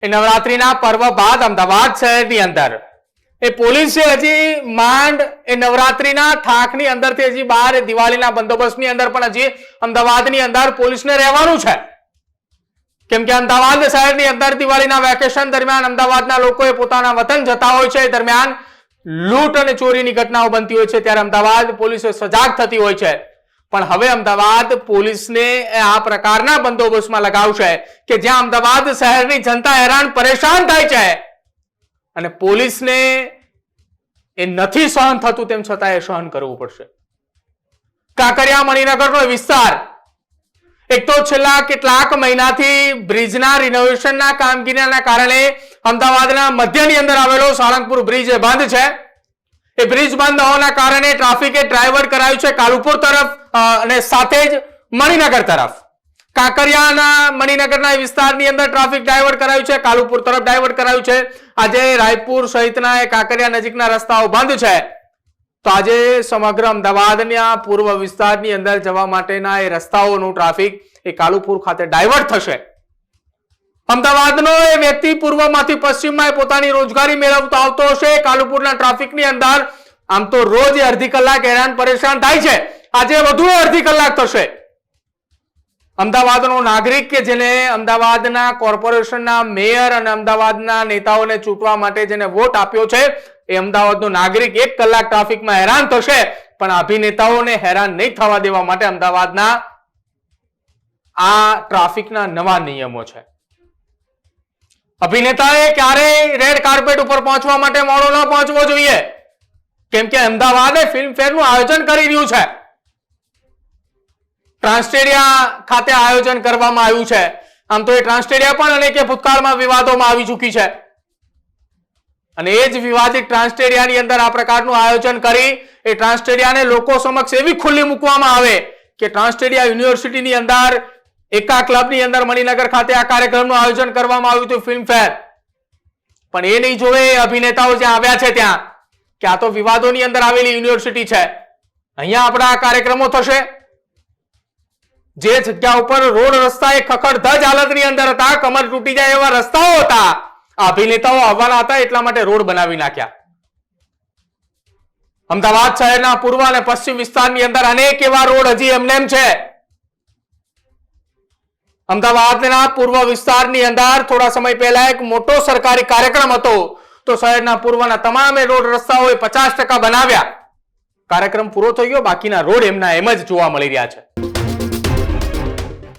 એ નવરાત્રીના પર્વ બાદ અમદાવાદ શહેરની અંદર એ પોલીસે હજી માંડ એ નવરાત્રીના થાકની અંદરથી હજી બહાર દિવાળીના બંદોબસ્તની અંદર પણ હજી અમદાવાદની અંદર પોલીસને રહેવાનું છે. કેમ કે અમદાવાદ શહેરની અંદર દિવાળીના વેકેશન દરમિયાન અમદાવાદના લોકોએ પોતાના વતન જતા હોય છે. દરમિયાન લૂંટ અને ચોરીની ઘટનાઓ બનતી હોય છે ત્યારે અમદાવાદ પોલીસ સજાગ થતી હોય છે. પણ હવે અમદાવાદ પોલીસને આ પ્રકારના બંદોબસ્તમાં લગાવશે કે જ્યાં અમદાવાદ શહેરની જનતા હેરાન પરેશાન થાય છે અને પોલીસને એ નથી સહન થતું તેમ છતાં એ સહન કરવું પડશે. કાંકરિયા મણિનગરનો વિસ્તાર એક તો છેલ્લા કેટલાક મહિનાથી બ્રિજના રિનોવેશનના કામગીરીના કારણે અમદાવાદના મધ્યની અંદર આવેલો સાળંગપુર બ્રિજ એ બંધ છે. એ બ્રિજ બંધ હોવાના કારણે ટ્રાફિકે ડાયવર્ટ કરાયું છે કાલુપુર તરફ અને સાથે જ મણિનગર તરફ. કાંકરિયાના મણિનગરના વિસ્તારની અંદર ટ્રાફિક ડાયવર્ટ કરાયું છે, કાલુપુર તરફ ડાયવર્ટ કરાયું છે. આજે રાયપુર સહિતના એ કાંકરિયા નજીકના રસ્તાઓ બંધ છે. તો આજે સમગ્ર અમદાવાદના પૂર્વ વિસ્તારની અંદર જવા માટેના એ રસ્તાઓનું ટ્રાફિક એ કાલુપુર ખાતે ડાયવર્ટ થશે. અમદાવાદનો એ વ્યક્તિ પૂર્વમાંથી પશ્ચિમમાં પોતાની રોજગારી મેળવતો આવતો હશે. કાલુપુરના ટ્રાફિકની અંદર આમ તો રોજ અડધી કલાક હેરાન પરેશાન થાય છે. આજે વધુ અડધી કલાક થશે. અમદાવાદનો નાગરિક કે જેને અમદાવાદના કોર્પોરેશનના મેયર અને અમદાવાદના નેતાઓને ચૂંટવા માટે જેને વોટ આપ્યો છે એ અમદાવાદનો નાગરિક 1 કલાક ટ્રાફિકમાં હેરાન થશે. પણ અભિનેતાઓને હેરાન નહીં થવા દેવા માટે અમદાવાદના આ ટ્રાફિકના નવા નિયમો છે. અભિનેતાએ ક્યારેય રેડ કાર્પેટ ઉપર પહોંચવા માટે મોડો ન પહોંચવો જોઈએ. કેમ કે અમદાવાદે ફિલ્મફેરનું આયોજન કરી રહ્યું છે. ટ્રાન્સસ્ટેડિયા ખાતે આયોજન કરવામાં આવ્યું છે. આમ તો એ ટ્રાન્સસ્ટેડિયા પણ અનેક ભૂતકાળમાં વિવાદોમાં આવી ચૂકી છે અને એ જ વિવાદિત ટ્રાન્સસ્ટેડિયાની અંદર આ પ્રકારનું આયોજન કરી એ ટ્રાન્સસ્ટેડિયાને લોકો સમક્ષ એવી ખુલ્લી મૂકવામાં આવે કે ટ્રાન્સસ્ટેડિયા યુનિવર્સિટીની અંદર એકા ક્લબની અંદર મણિનગર ખાતે આ કાર્યક્રમનું આયોજન કરવામાં આવ્યું હતું ફિલ્મફેર. પણ એ નહીં જોવે અભિનેતાઓ જ્યાં આવ્યા છે ત્યાં કે આ તો વિવાદોની અંદર આવેલી યુનિવર્સિટી છે, અહીંયા આપણા આ કાર્યક્રમો થશે. જે જગ્યા ઉપર રોડ રસ્તા એ ખખડધજ હાલતની અંદર હતા, કમર તૂટી જાય એવા રસ્તાઓ હતા, અભિનેતાઓ આવવાના હતા એટલા માટે રોડ બનાવી નાખ્યા. અમદાવાદ શહેરના પૂર્વ અને પશ્ચિમ વિસ્તારની અંદર અનેક એવા રોડ હજી એમનેમ છે. અમદાવાદના પૂર્વ વિસ્તારની અંદર થોડા સમય પહેલા એક મોટો સરકારી કાર્યક્રમ હતો તો શહેરના પૂર્વના તમામ રોડ રસ્તાઓ 50% બનાવ્યા. કાર્યક્રમ પૂરો થઈ ગયો, બાકીના રોડ એમના એમ જ જોવા મળી રહ્યા છે.